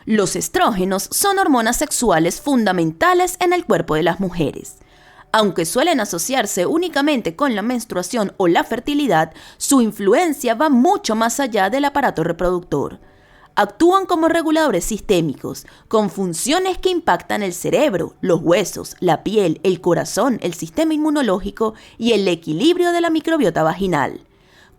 Los estrógenos son hormonas sexuales fundamentales en el cuerpo de las mujeres. Aunque suelen asociarse únicamente con la menstruación o la fertilidad, su influencia va mucho más allá del aparato reproductor. Actúan como reguladores sistémicos, con funciones que impactan el cerebro, los huesos, la piel, el corazón, el sistema inmunológico y el equilibrio de la microbiota vaginal.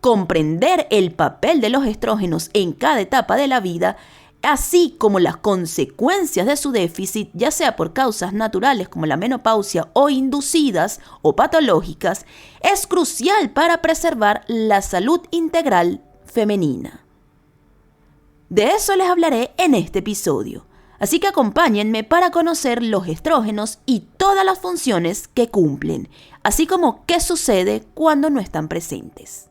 Comprender el papel de los estrógenos en cada etapa de la vida, así como las consecuencias de su déficit, ya sea por causas naturales como la menopausia o inducidas o patológicas, es crucial para preservar la salud integral femenina. De eso les hablaré en este episodio, así que acompáñenme para conocer los estrógenos y todas las funciones que cumplen, así como qué sucede cuando no están presentes.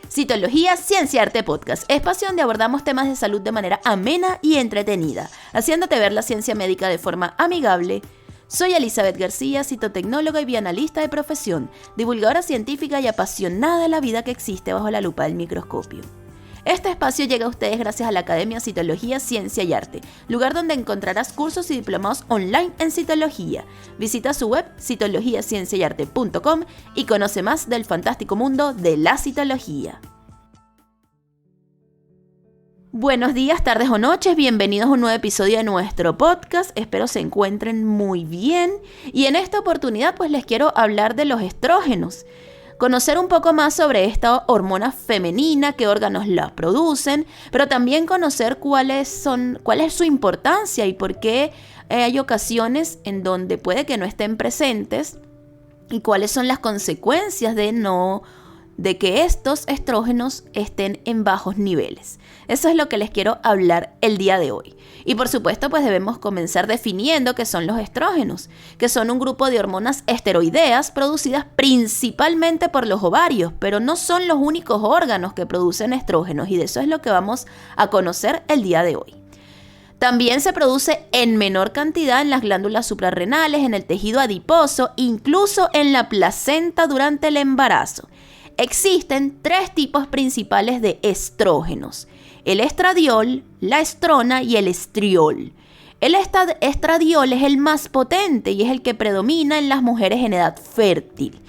Citología, Ciencia y Arte Podcast, espacio donde abordamos temas de salud de manera amena y entretenida, haciéndote ver la ciencia médica de forma amigable. Soy Elizabeth García, citotecnóloga y bioanalista de profesión, divulgadora científica y apasionada de la vida que existe bajo la lupa del microscopio. Este espacio llega a ustedes gracias a la Academia Citología, Ciencia y Arte, lugar donde encontrarás cursos y diplomados online en citología. Visita su web citologiacienciayarte.com y conoce más del fantástico mundo de la citología. Buenos días, tardes o noches, bienvenidos a un nuevo episodio de nuestro podcast, espero se encuentren muy bien y en esta oportunidad pues les quiero hablar de los estrógenos. Conocer un poco más sobre esta hormona femenina, qué órganos la producen, pero también conocer cuál es su importancia y por qué hay ocasiones en donde puede que no estén presentes y cuáles son las consecuencias de que estos estrógenos estén en bajos niveles. Eso es lo que les quiero hablar el día de hoy. Y por supuesto, pues debemos comenzar definiendo qué son los estrógenos, que son un grupo de hormonas esteroideas producidas principalmente por los ovarios, pero no son los únicos órganos que producen estrógenos y de eso es lo que vamos a conocer el día de hoy. También se produce en menor cantidad en las glándulas suprarrenales, en el tejido adiposo, incluso en la placenta durante el embarazo. Existen tres tipos principales de estrógenos: el estradiol, la estrona y el estriol. El estradiol es el más potente y es el que predomina en las mujeres en edad fértil.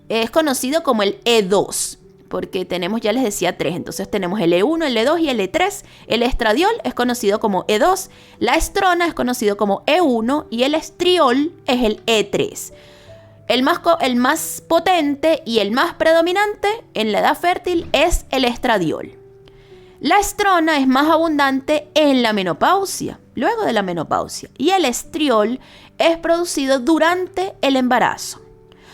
Es conocido como el E2, porque tenemos, ya les decía, tres. Entonces tenemos el E1, el E2 y el E3. El estradiol es conocido como E2, la estrona es conocido como E1 y el estriol es el E3. El más potente y el más predominante en la edad fértil es el estradiol. La estrona es más abundante en la menopausia, luego de la menopausia, y el estriol es producido durante el embarazo.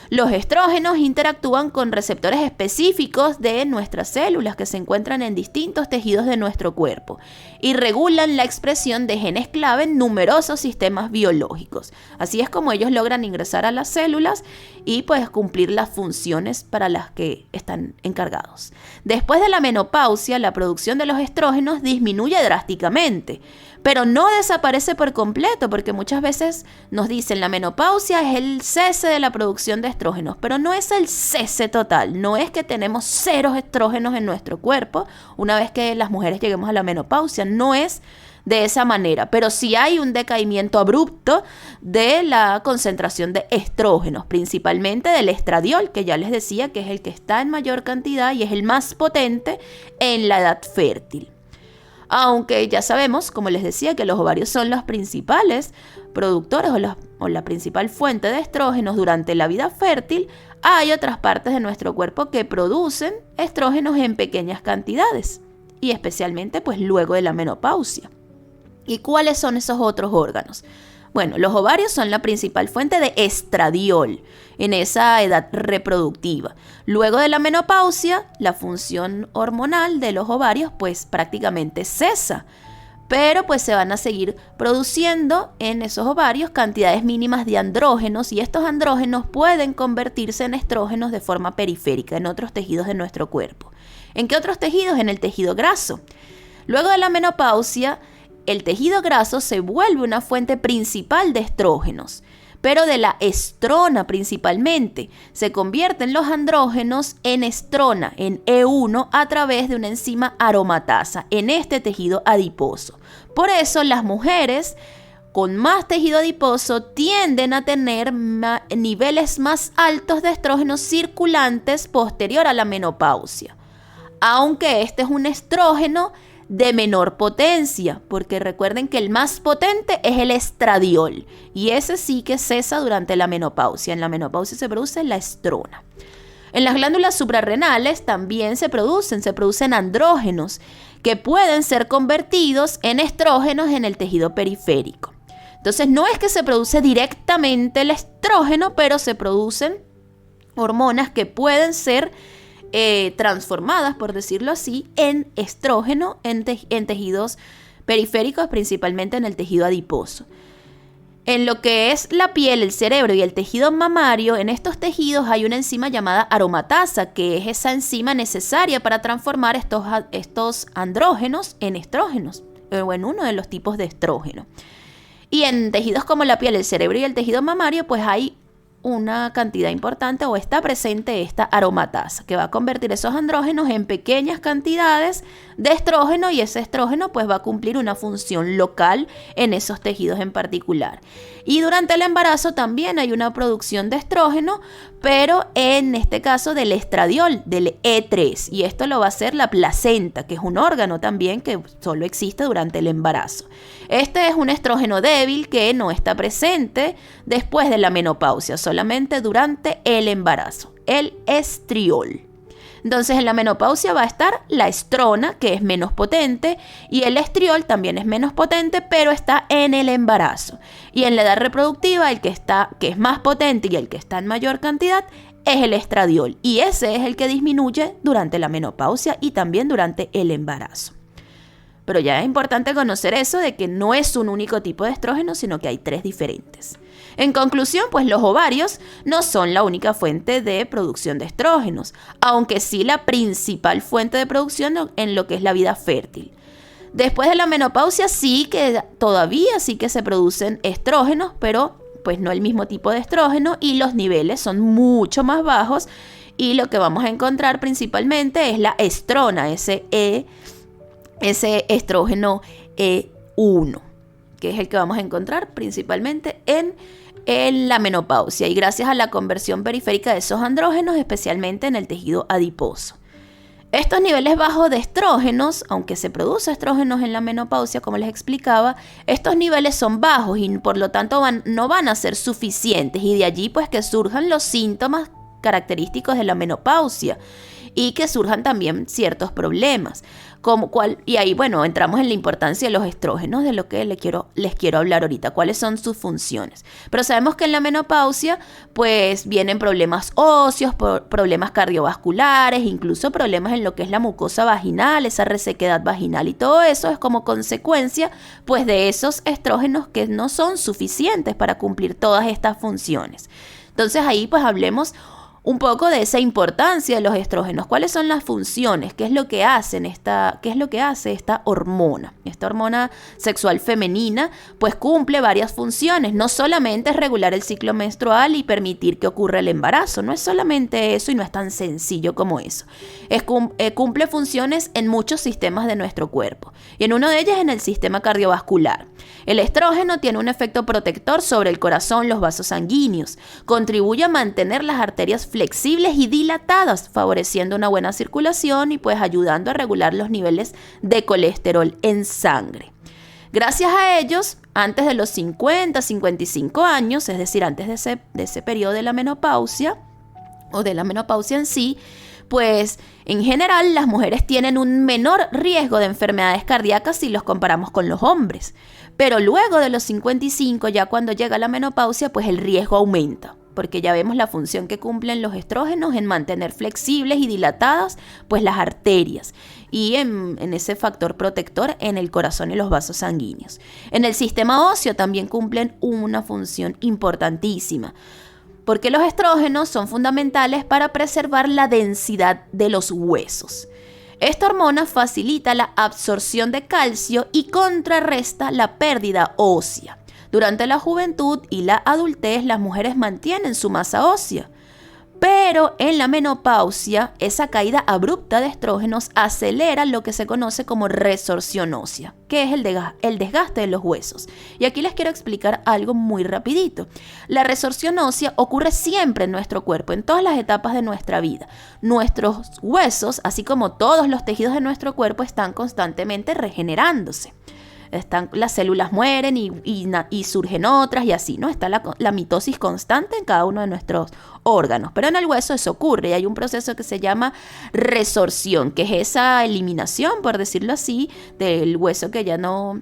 Los estrógenos interactúan con receptores específicos de nuestras células que se encuentran en distintos tejidos de nuestro cuerpo y regulan la expresión de genes clave en numerosos sistemas biológicos. Así es como ellos logran ingresar a las células y pues cumplir las funciones para las que están encargados. Después de la menopausia, la producción de los estrógenos disminuye drásticamente, pero no desaparece por completo, porque muchas veces nos dicen la menopausia es el cese de la producción de estrógenos, pero no es el cese total, no es que tenemos cero estrógenos en nuestro cuerpo una vez que las mujeres lleguemos a la menopausia, no es de esa manera, pero sí hay un decaimiento abrupto de la concentración de estrógenos, principalmente del estradiol, que ya les decía que es el que está en mayor cantidad y es el más potente en la edad fértil. Aunque ya sabemos, como les decía, que los ovarios son los principales productores o la principal fuente de estrógenos durante la vida fértil, hay otras partes de nuestro cuerpo que producen estrógenos en pequeñas cantidades y especialmente pues luego de la menopausia. ¿Y cuáles son esos otros órganos? Bueno, los ovarios son la principal fuente de estradiol en esa edad reproductiva. Luego de la menopausia, la función hormonal de los ovarios pues prácticamente cesa, pero pues se van a seguir produciendo en esos ovarios cantidades mínimas de andrógenos y estos andrógenos pueden convertirse en estrógenos de forma periférica en otros tejidos de nuestro cuerpo. ¿En qué otros tejidos? En el tejido graso. Luego de la menopausia, el tejido graso se vuelve una fuente principal de estrógenos, pero de la estrona principalmente. Se convierten los andrógenos en estrona, en E1, a través de una enzima aromatasa en este tejido adiposo. Por eso las mujeres con más tejido adiposo tienden a tener niveles más altos de estrógenos circulantes posterior a la menopausia, aunque este es un estrógeno de menor potencia, porque recuerden que el más potente es el estradiol, y ese sí que cesa durante la menopausia. En la menopausia se produce la estrona. En las glándulas suprarrenales también se producen andrógenos que pueden ser convertidos en estrógenos en el tejido periférico. Entonces no es que se produce directamente el estrógeno, pero se producen hormonas que pueden ser transformadas, por decirlo así, en estrógeno en tejidos periféricos, principalmente en el tejido adiposo. En lo que es la piel, el cerebro y el tejido mamario, en estos tejidos hay una enzima llamada aromatasa, que es esa enzima necesaria para transformar estos andrógenos en estrógenos, o en uno de los tipos de estrógeno. Y en tejidos como la piel, el cerebro y el tejido mamario, pues hay una cantidad importante o está presente esta aromatasa que va a convertir esos andrógenos en pequeñas cantidades de estrógeno, y ese estrógeno pues va a cumplir una función local en esos tejidos en particular. Y durante el embarazo también hay una producción de estrógeno, pero en este caso del estradiol, del E3, y esto lo va a hacer la placenta, que es un órgano también que solo existe durante el embarazo. Este es un estrógeno débil que no está presente después de la menopausia, solamente durante el embarazo, el estriol. Entonces en la menopausia va a estar la estrona, que es menos potente, y el estriol también es menos potente, pero está en el embarazo. Y en la edad reproductiva, que es más potente y el que está en mayor cantidad, es el estradiol. Y ese es el que disminuye durante la menopausia y también durante el embarazo. Pero ya es importante conocer eso de que no es un único tipo de estrógeno, sino que hay 3 diferentes. En conclusión, pues los ovarios no son la única fuente de producción de estrógenos, aunque sí la principal fuente de producción en lo que es la vida fértil. Después de la menopausia todavía sí que se producen estrógenos, pero pues no el mismo tipo de estrógeno, y los niveles son mucho más bajos, y lo que vamos a encontrar principalmente es la estrona, ese estrógeno E1, que es el que vamos a encontrar principalmente en la menopausia, y gracias a la conversión periférica de esos andrógenos, especialmente en el tejido adiposo. Estos niveles bajos de estrógenos, aunque se produce estrógenos en la menopausia, como les explicaba, estos niveles son bajos y por lo tanto no van a ser suficientes, y de allí pues que surjan los síntomas característicos de la menopausia y que surjan también ciertos problemas. Y ahí, bueno, entramos en la importancia de los estrógenos, de lo que les quiero hablar ahorita, cuáles son sus funciones. Pero sabemos que en la menopausia, pues, vienen problemas óseos, problemas cardiovasculares, incluso problemas en lo que es la mucosa vaginal, esa resequedad vaginal, y todo eso es como consecuencia, pues, de esos estrógenos que no son suficientes para cumplir todas estas funciones. Entonces ahí, pues, hablemos un poco de esa importancia de los estrógenos. ¿Cuáles son las funciones? ¿Qué es lo que hace esta hormona? Esta hormona sexual femenina pues cumple varias funciones. No solamente es regular el ciclo menstrual y permitir que ocurra el embarazo. No es solamente eso, y no es tan sencillo como eso. Cumple funciones en muchos sistemas de nuestro cuerpo, y en uno de ellos en el sistema cardiovascular. El estrógeno tiene un efecto protector sobre el corazón, los vasos sanguíneos. Contribuye a mantener las arterias flexibles y dilatadas, favoreciendo una buena circulación y pues ayudando a regular los niveles de colesterol en sangre. Gracias a ellos, antes de los 50-55 años, es decir, antes de ese periodo de la menopausia o de la menopausia en sí, pues en general las mujeres tienen un menor riesgo de enfermedades cardíacas si los comparamos con los hombres. Pero luego de los 55, ya cuando llega la menopausia, pues el riesgo aumenta, porque ya vemos la función que cumplen los estrógenos en mantener flexibles y dilatadas pues las arterias, y en ese factor protector en el corazón y los vasos sanguíneos. En el sistema óseo también cumplen una función importantísima, porque los estrógenos son fundamentales para preservar la densidad de los huesos. Esta hormona facilita la absorción de calcio y contrarresta la pérdida ósea. Durante la juventud y la adultez, las mujeres mantienen su masa ósea. Pero en la menopausia, esa caída abrupta de estrógenos acelera lo que se conoce como resorción ósea, que es el desgaste de los huesos. Y aquí les quiero explicar algo muy rapidito. La resorción ósea ocurre siempre en nuestro cuerpo, en todas las etapas de nuestra vida. Nuestros huesos, así como todos los tejidos de nuestro cuerpo, están constantemente regenerándose. Las células mueren y surgen otras y así, ¿no? Está la mitosis constante en cada uno de nuestros órganos. Pero en el hueso eso ocurre y hay un proceso que se llama resorción, que es esa eliminación, por decirlo así, del hueso que no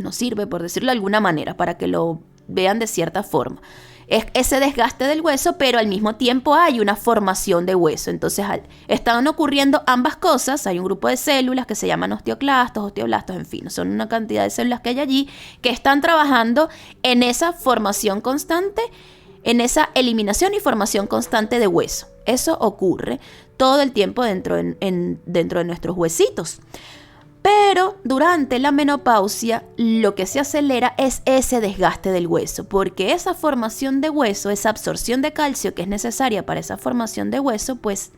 sirve, por decirlo de alguna manera, para que lo vean de cierta forma. Es ese desgaste del hueso, pero al mismo tiempo hay una formación de hueso. Entonces están ocurriendo ambas cosas. Hay un grupo de células que se llaman osteoblastos, en fin, son una cantidad de células que hay allí que están trabajando en esa formación constante, en esa eliminación y formación constante de hueso. Eso ocurre todo el tiempo dentro de nuestros huesitos. Pero durante la menopausia lo que se acelera es ese desgaste del hueso, porque esa formación de hueso, esa absorción de calcio que es necesaria para esa formación de hueso, pues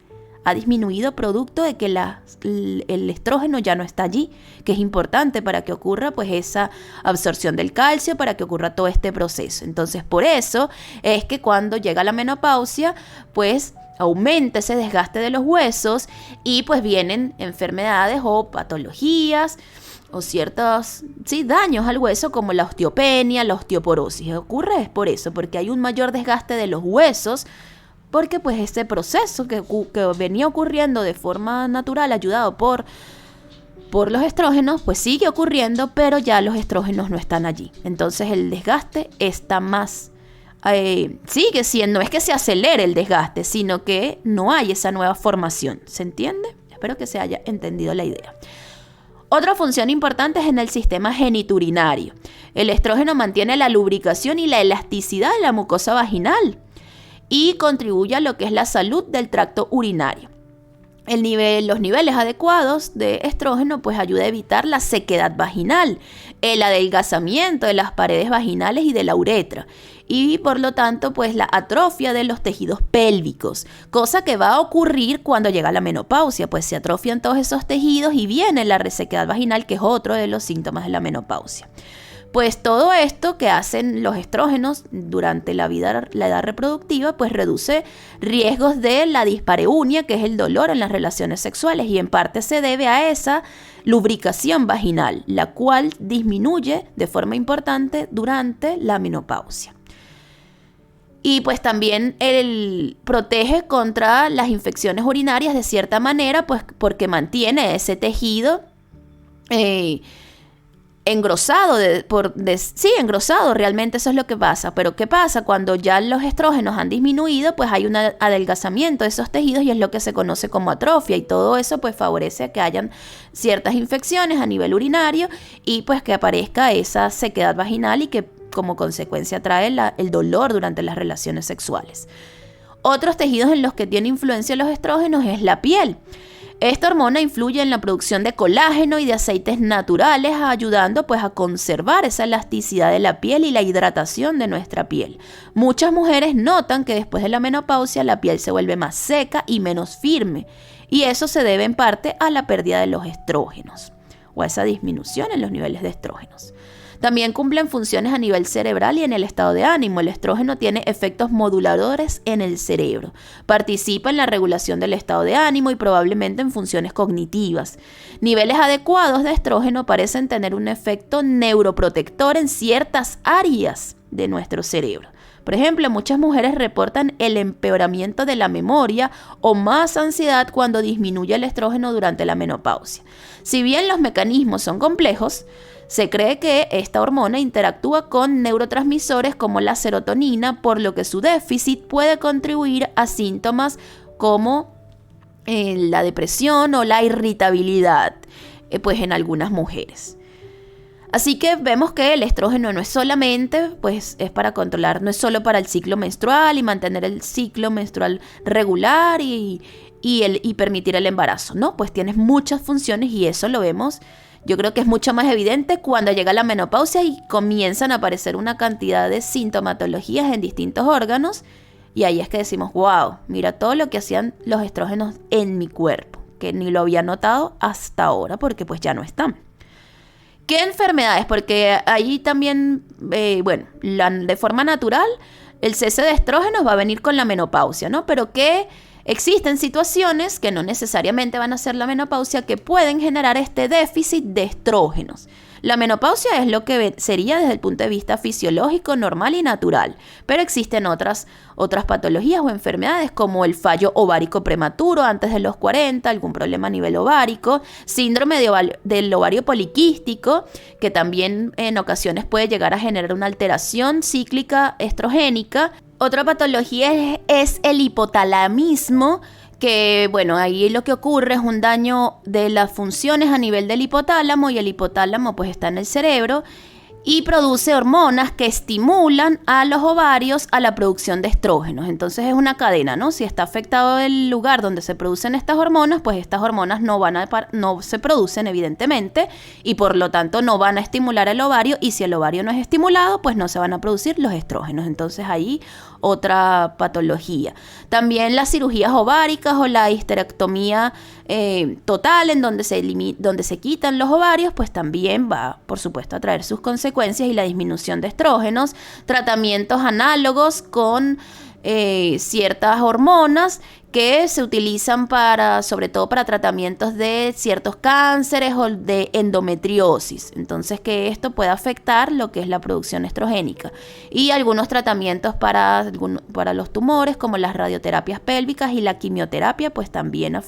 ha disminuido producto de que el estrógeno ya no está allí, que es importante para que ocurra pues esa absorción del calcio, para que ocurra todo este proceso. Entonces por eso es que cuando llega la menopausia, pues aumenta ese desgaste de los huesos y pues vienen enfermedades o patologías o ciertos daños al hueso como la osteopenia, la osteoporosis. Ocurre es por eso, porque hay un mayor desgaste de los huesos, porque pues este proceso que venía ocurriendo de forma natural, ayudado por los estrógenos, pues sigue ocurriendo, pero ya los estrógenos no están allí. Entonces el desgaste está más sigue siendo, no es que se acelere el desgaste, sino que no hay esa nueva formación. ¿Se entiende? Espero que se haya entendido la idea. Otra función importante es en el sistema genitourinario. El estrógeno mantiene la lubricación y la elasticidad de la mucosa vaginal y contribuye a lo que es la salud del tracto urinario. Los niveles adecuados de estrógeno pues ayuda a evitar la sequedad vaginal, el adelgazamiento de las paredes vaginales y de la uretra y por lo tanto pues la atrofia de los tejidos pélvicos, cosa que va a ocurrir cuando llega la menopausia, pues se atrofian todos esos tejidos y viene la resequedad vaginal, que es otro de los síntomas de la menopausia. Pues todo esto que hacen los estrógenos durante la edad reproductiva, pues reduce riesgos de la dispareunia, que es el dolor en las relaciones sexuales, y en parte se debe a esa lubricación vaginal, la cual disminuye de forma importante durante la menopausia. Y pues también protege contra las infecciones urinarias de cierta manera, pues porque mantiene ese tejido engrosado, engrosado, realmente eso es lo que pasa. Pero ¿qué pasa? Cuando ya los estrógenos han disminuido, pues hay un adelgazamiento de esos tejidos y es lo que se conoce como atrofia, y todo eso pues favorece a que hayan ciertas infecciones a nivel urinario y pues que aparezca esa sequedad vaginal y que como consecuencia trae el dolor durante las relaciones sexuales. Otros tejidos en los que tiene influencia los estrógenos es la piel. Esta hormona influye en la producción de colágeno y de aceites naturales, ayudando pues a conservar esa elasticidad de la piel y la hidratación de nuestra piel. Muchas mujeres notan que después de la menopausia la piel se vuelve más seca y menos firme, y eso se debe en parte a la pérdida de los estrógenos o a esa disminución en los niveles de estrógenos. También cumplen funciones a nivel cerebral y en el estado de ánimo. El estrógeno tiene efectos moduladores en el cerebro. Participa en la regulación del estado de ánimo y probablemente en funciones cognitivas. Niveles adecuados de estrógeno parecen tener un efecto neuroprotector en ciertas áreas de nuestro cerebro. Por ejemplo, muchas mujeres reportan el empeoramiento de la memoria o más ansiedad cuando disminuye el estrógeno durante la menopausia. Si bien los mecanismos son complejos, se cree que esta hormona interactúa con neurotransmisores como la serotonina, por lo que su déficit puede contribuir a síntomas como la depresión o la irritabilidad, pues en algunas mujeres. Así que vemos que el estrógeno no es solamente, pues es para controlar, no es solo para el ciclo menstrual y mantener el ciclo menstrual regular y permitir el embarazo, ¿no? Pues tiene muchas funciones y eso lo vemos Yo creo que es mucho más evidente cuando llega la menopausia y comienzan a aparecer una cantidad de sintomatologías en distintos órganos. Y ahí es que decimos, wow, mira todo lo que hacían los estrógenos en mi cuerpo, que ni lo había notado hasta ahora porque pues ya no están. ¿Qué enfermedades? Porque ahí también, de forma natural, el cese de estrógenos va a venir con la menopausia, ¿no? Pero que existen situaciones que no necesariamente van a ser la menopausia que pueden generar este déficit de estrógenos. La menopausia es lo que sería desde el punto de vista fisiológico, normal y natural, pero existen otras patologías o enfermedades como el fallo ovárico prematuro antes de los 40, algún problema a nivel ovárico, síndrome del ovario poliquístico, que también en ocasiones puede llegar a generar una alteración cíclica estrogénica. Otra patología es el hipotalamismo, que bueno, ahí lo que ocurre es un daño de las funciones a nivel del hipotálamo, y el hipotálamo pues está en el cerebro y produce hormonas que estimulan a los ovarios a la producción de estrógenos. Entonces es una cadena, ¿no? Si está afectado el lugar donde se producen estas hormonas, pues estas hormonas no se producen evidentemente, y por lo tanto no van a estimular el ovario, y si el ovario no es estimulado, pues no se van a producir los estrógenos. Entonces ahí otra patología. También las cirugías ováricas o la histerectomía total, en donde se quitan los ovarios, pues también va, por supuesto, a traer sus consecuencias y la disminución de estrógenos. Tratamientos análogos con ciertas hormonas que se utilizan sobre todo para tratamientos de ciertos cánceres o de endometriosis. Entonces, que esto puede afectar lo que es la producción estrogénica. Y algunos tratamientos para los tumores, como las radioterapias pélvicas y la quimioterapia, pues también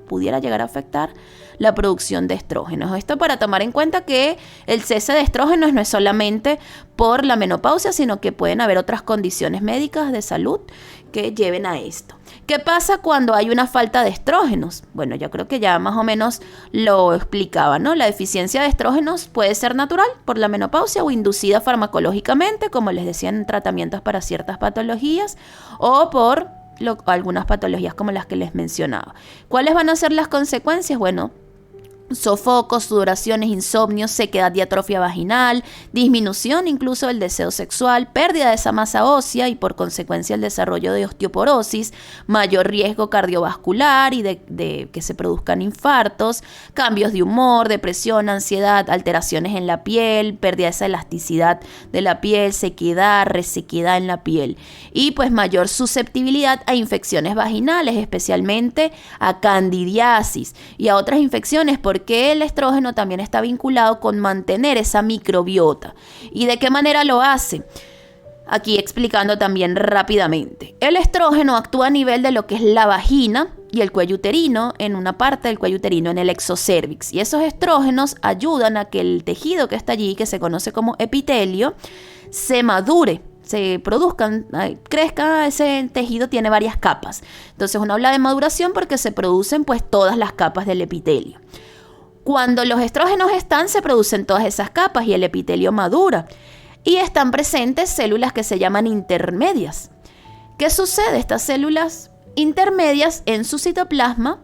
pudiera llegar a afectar la producción de estrógenos. Esto para tomar en cuenta que el cese de estrógenos no es solamente por la menopausia, sino que pueden haber otras condiciones médicas de salud que lleven a esto. ¿Qué pasa cuando hay una falta de estrógenos? Bueno, yo creo que ya más o menos lo explicaba, ¿no? La deficiencia de estrógenos puede ser natural por la menopausia o inducida farmacológicamente, como les decía, en tratamientos para ciertas patologías, o por algunas patologías como las que les mencionaba. ¿Cuáles van a ser las consecuencias? Bueno, sofocos, sudoraciones, insomnio, sequedad y atrofia vaginal, disminución incluso del deseo sexual, pérdida de esa masa ósea y por consecuencia el desarrollo de osteoporosis, mayor riesgo cardiovascular y de que se produzcan infartos, cambios de humor, depresión, ansiedad, alteraciones en la piel, pérdida de esa elasticidad de la piel, sequedad, resequedad en la piel y pues mayor susceptibilidad a infecciones vaginales, especialmente a candidiasis y a otras infecciones, porque el estrógeno también está vinculado con mantener esa microbiota. ¿Y de qué manera lo hace? Aquí explicando también rápidamente. El estrógeno actúa a nivel de lo que es la vagina y el cuello uterino, en una parte del cuello uterino, en el exocervix. Y esos estrógenos ayudan a que el tejido que está allí, que se conoce como epitelio, se madure, se produzcan, crezca. Ese tejido tiene varias capas. Entonces uno habla de maduración porque se producen pues todas las capas del epitelio. Cuando los estrógenos se producen todas esas capas y el epitelio madura. Y están presentes células que se llaman intermedias. ¿Qué sucede? Estas células intermedias en su citoplasma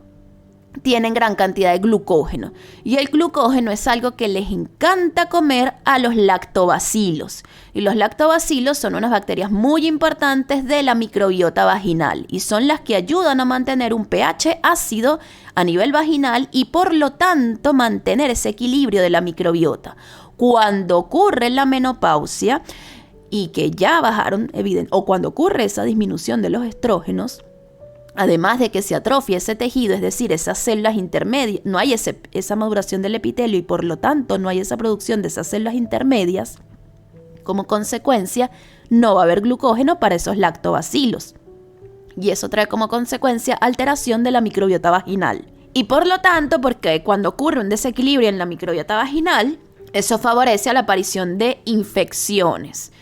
tienen gran cantidad de glucógeno. Y el glucógeno es algo que les encanta comer a los lactobacilos. Y los lactobacilos son unas bacterias muy importantes de la microbiota vaginal. Y son las que ayudan a mantener un pH ácido a nivel vaginal y por lo tanto mantener ese equilibrio de la microbiota. Cuando ocurre la menopausia y que ya bajaron, o cuando ocurre esa disminución de los estrógenos, además de que se atrofia ese tejido, es decir, esas células intermedias, no hay esa maduración del epitelio y por lo tanto no hay esa producción de esas células intermedias, como consecuencia no va a haber glucógeno para esos lactobacilos. Y eso trae como consecuencia alteración de la microbiota vaginal. Y por lo tanto, porque cuando ocurre un desequilibrio en la microbiota vaginal, eso favorece a la aparición de infecciones.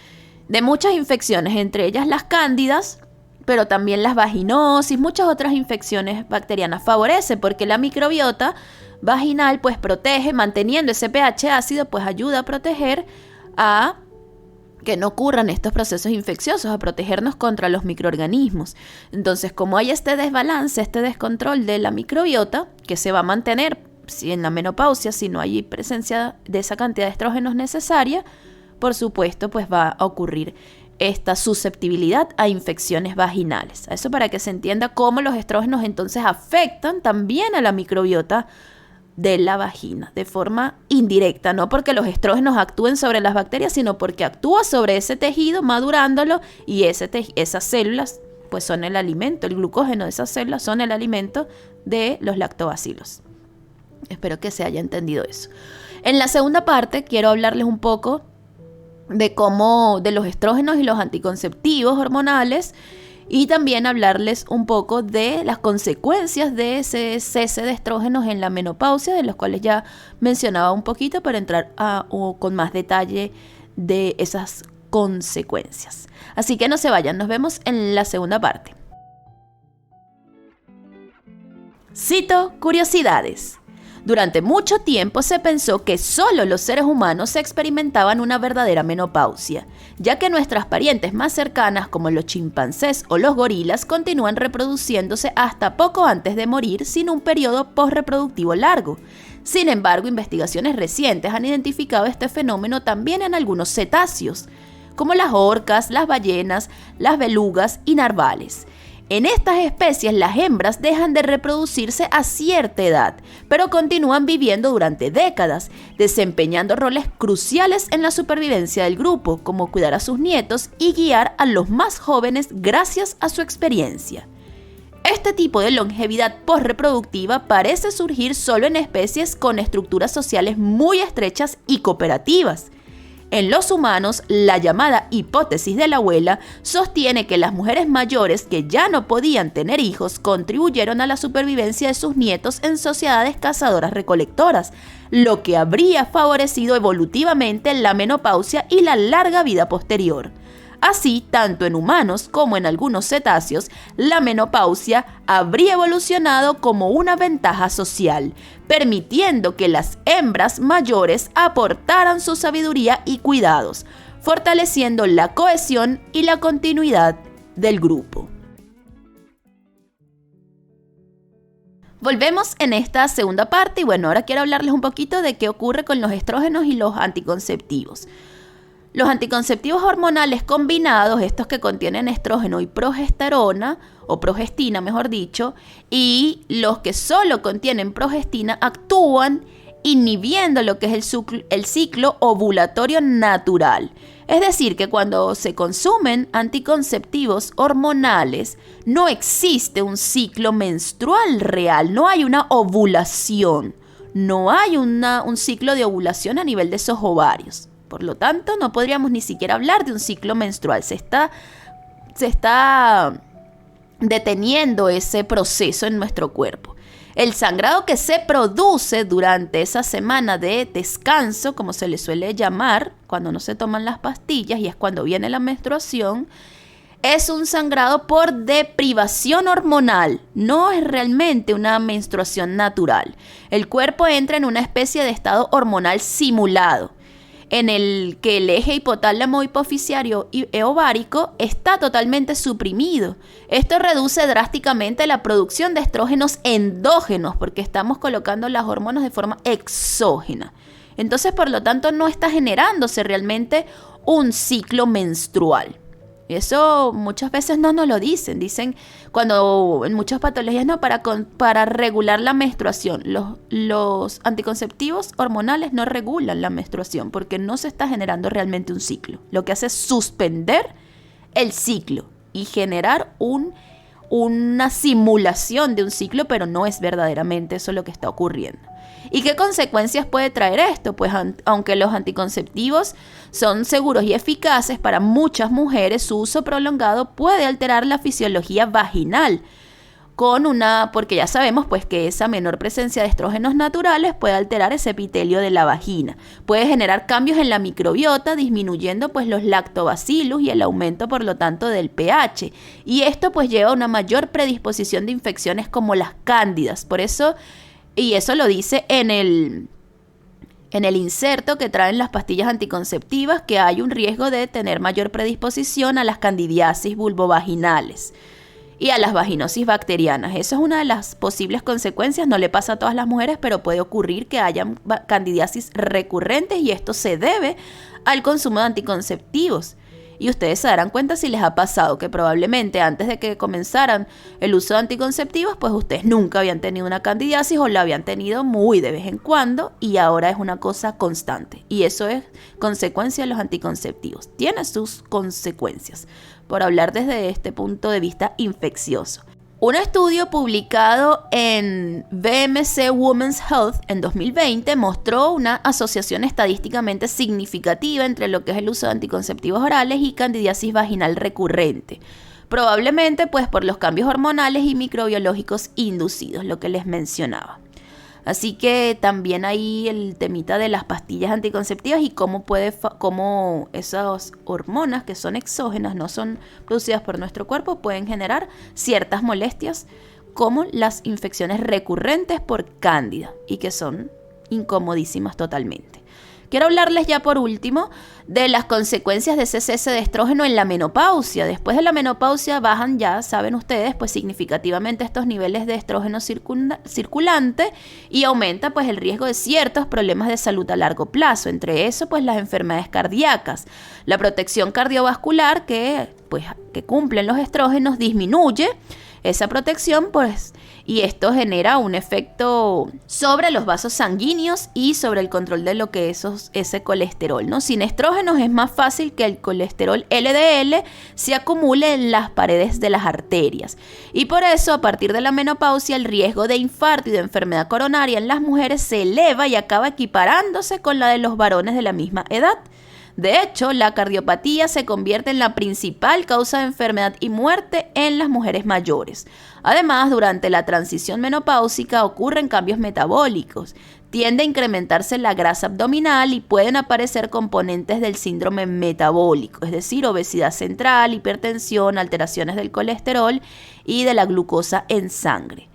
De muchas infecciones, entre ellas las cándidas, pero también las vaginosis, muchas otras infecciones bacterianas favorece porque la microbiota vaginal pues protege, manteniendo ese pH ácido, pues ayuda a proteger a que no ocurran estos procesos infecciosos, a protegernos contra los microorganismos. Entonces, como hay este desbalance, este descontrol de la microbiota, que se va a mantener si en la menopausia, si no hay presencia de esa cantidad de estrógenos necesaria, por supuesto, pues va a ocurrir esta susceptibilidad a infecciones vaginales. Eso para que se entienda cómo los estrógenos entonces afectan también a la microbiota de la vagina de forma indirecta, no porque los estrógenos actúen sobre las bacterias, sino porque actúa sobre ese tejido madurándolo y esas células pues son el alimento, el glucógeno de esas células son el alimento de los lactobacilos. Espero que se haya entendido eso. En la segunda parte quiero hablarles un poco de los estrógenos y los anticonceptivos hormonales y también hablarles un poco de las consecuencias de ese cese de estrógenos en la menopausia, de los cuales ya mencionaba un poquito para entrar con más detalle de esas consecuencias. Así que no se vayan, nos vemos en la segunda parte. Cito curiosidades. Durante mucho tiempo se pensó que solo los seres humanos experimentaban una verdadera menopausia, ya que nuestras parientes más cercanas como los chimpancés o los gorilas continúan reproduciéndose hasta poco antes de morir sin un periodo posreproductivo largo. Sin embargo, investigaciones recientes han identificado este fenómeno también en algunos cetáceos, como las orcas, las ballenas, las belugas y narvales. En estas especies las hembras dejan de reproducirse a cierta edad, pero continúan viviendo durante décadas, desempeñando roles cruciales en la supervivencia del grupo, como cuidar a sus nietos y guiar a los más jóvenes gracias a su experiencia. Este tipo de longevidad posreproductiva parece surgir solo en especies con estructuras sociales muy estrechas y cooperativas. En los humanos, la llamada hipótesis de la abuela sostiene que las mujeres mayores que ya no podían tener hijos contribuyeron a la supervivencia de sus nietos en sociedades cazadoras-recolectoras, lo que habría favorecido evolutivamente la menopausia y la larga vida posterior. Así, tanto en humanos como en algunos cetáceos, la menopausia habría evolucionado como una ventaja social, permitiendo que las hembras mayores aportaran su sabiduría y cuidados, fortaleciendo la cohesión y la continuidad del grupo. Volvemos en esta segunda parte y bueno, ahora quiero hablarles un poquito de qué ocurre con los estrógenos y los anticonceptivos. Los anticonceptivos hormonales combinados, estos que contienen estrógeno y progesterona, o progestina mejor dicho, y los que solo contienen progestina actúan inhibiendo lo que es el ciclo ovulatorio natural. Es decir, que cuando se consumen anticonceptivos hormonales, no existe un ciclo menstrual real, no hay una ovulación, no hay un ciclo de ovulación a nivel de esos ovarios. Por lo tanto, no podríamos ni siquiera hablar de un ciclo menstrual. Se está deteniendo ese proceso en nuestro cuerpo. El sangrado que se produce durante esa semana de descanso, como se le suele llamar, cuando no se toman las pastillas y es cuando viene la menstruación, es un sangrado por deprivación hormonal, no es realmente una menstruación natural. El cuerpo entra en una especie de estado hormonal simulado, en el que el eje hipotálamo hipoficiario y ovárico está totalmente suprimido. Esto reduce drásticamente la producción de estrógenos endógenos porque estamos colocando las hormonas de forma exógena. Entonces, por lo tanto, no está generándose realmente un ciclo menstrual. Eso muchas veces no nos lo dicen. Dicen cuando en muchas patologías no, para regular la menstruación. Los anticonceptivos hormonales no regulan la menstruación porque no se está generando realmente un ciclo. Lo que hace es suspender el ciclo y generar una simulación de un ciclo, pero no es verdaderamente eso lo que está ocurriendo. ¿Y qué consecuencias puede traer esto? Pues aunque los anticonceptivos son seguros y eficaces para muchas mujeres, su uso prolongado puede alterar la fisiología vaginal, porque ya sabemos pues que esa menor presencia de estrógenos naturales puede alterar ese epitelio de la vagina, puede generar cambios en la microbiota, disminuyendo pues los lactobacillus y el aumento por lo tanto del pH, y esto pues lleva a una mayor predisposición de infecciones como las cándidas. Por eso, y eso lo dice en el inserto que traen las pastillas anticonceptivas, que hay un riesgo de tener mayor predisposición a las candidiasis vulvovaginales. y a las vaginosis bacterianas. Eso es una de las posibles consecuencias. No le pasa a todas las mujeres, pero puede ocurrir que haya candidiasis recurrentes y esto se debe al consumo de anticonceptivos. Y ustedes se darán cuenta si les ha pasado que probablemente antes de que comenzaran el uso de anticonceptivos, pues ustedes nunca habían tenido una candidiasis o la habían tenido muy de vez en cuando y ahora es una cosa constante. Y eso es consecuencia de los anticonceptivos. Tiene sus consecuencias, por hablar desde este punto de vista infeccioso. Un estudio publicado en BMC Women's Health en 2020 mostró una asociación estadísticamente significativa entre lo que es el uso de anticonceptivos orales y candidiasis vaginal recurrente. Probablemente pues por los cambios hormonales y microbiológicos inducidos, lo que les mencionaba. Así que también ahí el temita de las pastillas anticonceptivas y cómo esas hormonas que son exógenas, no son producidas por nuestro cuerpo, pueden generar ciertas molestias como las infecciones recurrentes por cándida y que son incomodísimas totalmente. Quiero hablarles ya por último de las consecuencias de ese cese de estrógeno en la menopausia. Después de la menopausia bajan, ya saben ustedes, pues significativamente estos niveles de estrógeno circulante y aumenta pues el riesgo de ciertos problemas de salud a largo plazo. Entre eso pues las enfermedades cardíacas. La protección cardiovascular que cumplen los estrógenos disminuye esa protección pues y esto genera un efecto sobre los vasos sanguíneos y sobre el control de lo que es ese colesterol, ¿no? Sin estrógenos es más fácil que el colesterol LDL se acumule en las paredes de las arterias. Y por eso, a partir de la menopausia, el riesgo de infarto y de enfermedad coronaria en las mujeres se eleva y acaba equiparándose con la de los varones de la misma edad. De hecho, la cardiopatía se convierte en la principal causa de enfermedad y muerte en las mujeres mayores. Además, durante la transición menopáusica ocurren cambios metabólicos. Tiende a incrementarse la grasa abdominal y pueden aparecer componentes del síndrome metabólico, es decir, obesidad central, hipertensión, alteraciones del colesterol y de la glucosa en sangre,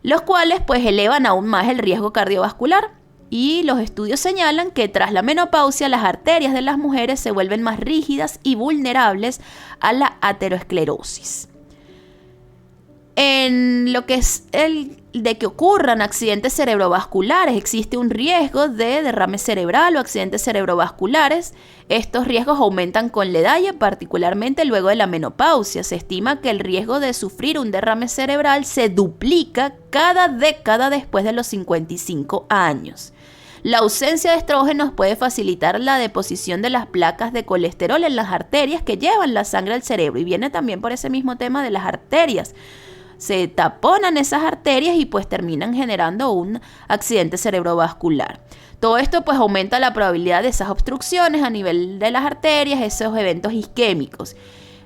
los cuales pues elevan aún más el riesgo cardiovascular. Y los estudios señalan que tras la menopausia las arterias de las mujeres se vuelven más rígidas y vulnerables a la aterosclerosis. En lo que es el de que ocurran accidentes cerebrovasculares, existe un riesgo de derrame cerebral o accidentes cerebrovasculares. Estos riesgos aumentan con la edad y particularmente luego de la menopausia. Se estima que el riesgo de sufrir un derrame cerebral se duplica cada década después de los 55 años. La ausencia de estrógenos puede facilitar la deposición de las placas de colesterol en las arterias que llevan la sangre al cerebro y viene también por ese mismo tema de las arterias. Se taponan esas arterias y pues terminan generando un accidente cerebrovascular. Todo esto pues aumenta la probabilidad de esas obstrucciones a nivel de las arterias, esos eventos isquémicos.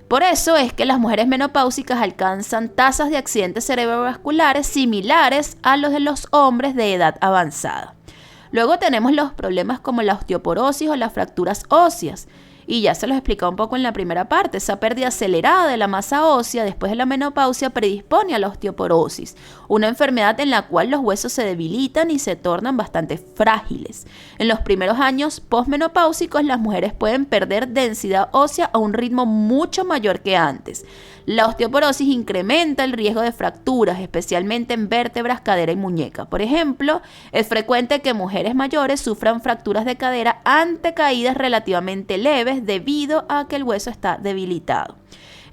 Por eso es que las mujeres menopáusicas alcanzan tasas de accidentes cerebrovasculares similares a los de los hombres de edad avanzada. Luego tenemos los problemas como la osteoporosis o las fracturas óseas. Y ya se los explicaba un poco en la primera parte, esa pérdida acelerada de la masa ósea después de la menopausia predispone a la osteoporosis, una enfermedad en la cual los huesos se debilitan y se tornan bastante frágiles. En los primeros años posmenopáusicos las mujeres pueden perder densidad ósea a un ritmo mucho mayor que antes. La osteoporosis incrementa el riesgo de fracturas, especialmente en vértebras, cadera y muñeca. Por ejemplo, es frecuente que mujeres mayores sufran fracturas de cadera ante caídas relativamente leves debido a que el hueso está debilitado.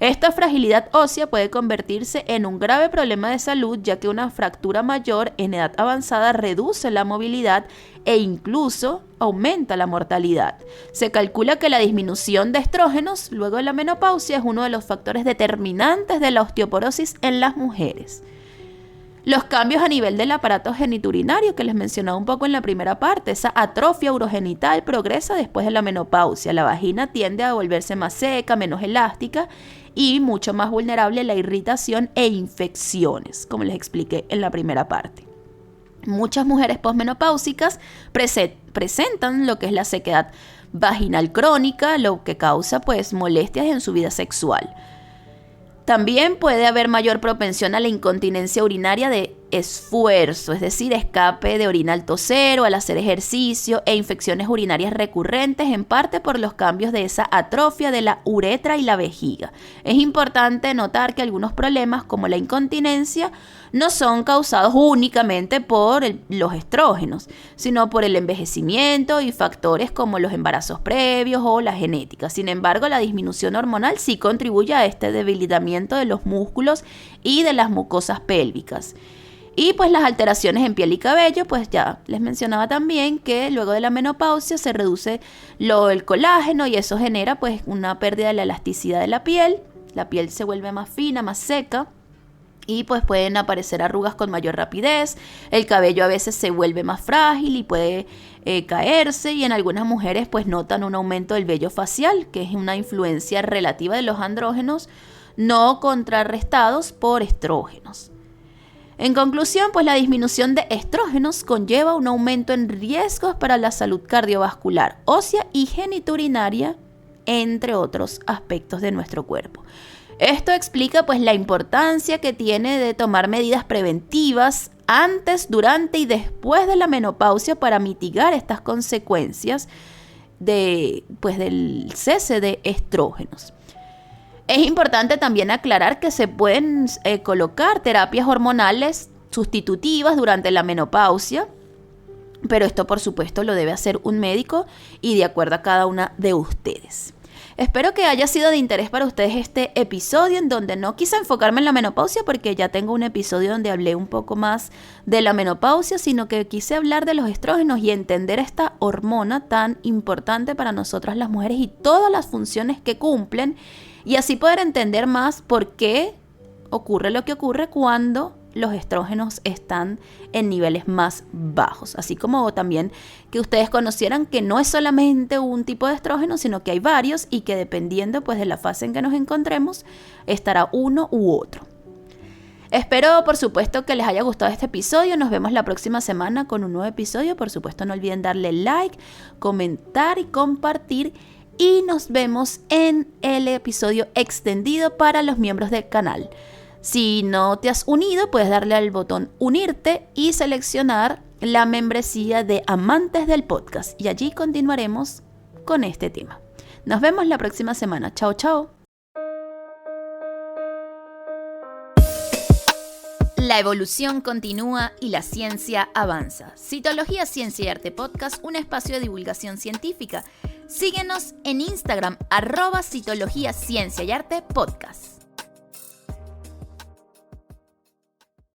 Esta fragilidad ósea puede convertirse en un grave problema de salud, ya que una fractura mayor en edad avanzada reduce la movilidad e incluso aumenta la mortalidad. Se calcula que la disminución de estrógenos luego de la menopausia es uno de los factores determinantes de la osteoporosis en las mujeres. Los cambios a nivel del aparato geniturinario que les mencionaba un poco en la primera parte, esa atrofia urogenital progresa después de la menopausia. La vagina tiende a volverse más seca, menos elástica y mucho más vulnerable a la irritación e infecciones, como les expliqué en la primera parte. Muchas mujeres posmenopáusicas presentan lo que es la sequedad vaginal crónica, lo que causa pues molestias en su vida sexual. También puede haber mayor propensión a la incontinencia urinaria de esfuerzo, es decir, escape de orina al toser o al hacer ejercicio e infecciones urinarias recurrentes, en parte por los cambios de esa atrofia de la uretra y la vejiga. Es importante notar que algunos problemas como la incontinencia no son causados únicamente por los estrógenos, sino por el envejecimiento y factores como los embarazos previos o la genética. Sin embargo, la disminución hormonal sí contribuye a este debilitamiento de los músculos y de las mucosas pélvicas. Y pues las alteraciones en piel y cabello, pues ya les mencionaba también que luego de la menopausia se reduce el colágeno y eso genera pues una pérdida de la elasticidad de la piel se vuelve más fina, más seca y pues pueden aparecer arrugas con mayor rapidez, el cabello a veces se vuelve más frágil y puede caerse y en algunas mujeres pues notan un aumento del vello facial, que es una influencia relativa de los andrógenos no contrarrestados por estrógenos. En conclusión, pues la disminución de estrógenos conlleva un aumento en riesgos para la salud cardiovascular, ósea y genitourinaria, entre otros aspectos de nuestro cuerpo. Esto explica pues la importancia que tiene de tomar medidas preventivas antes, durante y después de la menopausia para mitigar estas consecuencias del cese de estrógenos. Es importante también aclarar que se pueden colocar terapias hormonales sustitutivas durante la menopausia, pero esto por supuesto lo debe hacer un médico y de acuerdo a cada una de ustedes. Espero que haya sido de interés para ustedes este episodio en donde no quise enfocarme en la menopausia porque ya tengo un episodio donde hablé un poco más de la menopausia, sino que quise hablar de los estrógenos y entender esta hormona tan importante para nosotras las mujeres y todas las funciones que cumplen y así poder entender más por qué ocurre lo que ocurre cuando los estrógenos están en niveles más bajos. Así como también que ustedes conocieran que no es solamente un tipo de estrógeno, sino que hay varios y que dependiendo pues de la fase en que nos encontremos, estará uno u otro. Espero, por supuesto, que les haya gustado este episodio. Nos vemos la próxima semana con un nuevo episodio. Por supuesto, no olviden darle like, comentar y compartir. Y nos vemos en el episodio extendido para los miembros del canal. Si no te has unido, puedes darle al botón unirte y seleccionar la membresía de Amantes del Podcast. Y allí continuaremos con este tema. Nos vemos la próxima semana. Chao, chao. La evolución continúa y la ciencia avanza. Citología, Ciencia y Arte Podcast, un espacio de divulgación científica. Síguenos en Instagram, @Citología, Ciencia y Arte Podcast.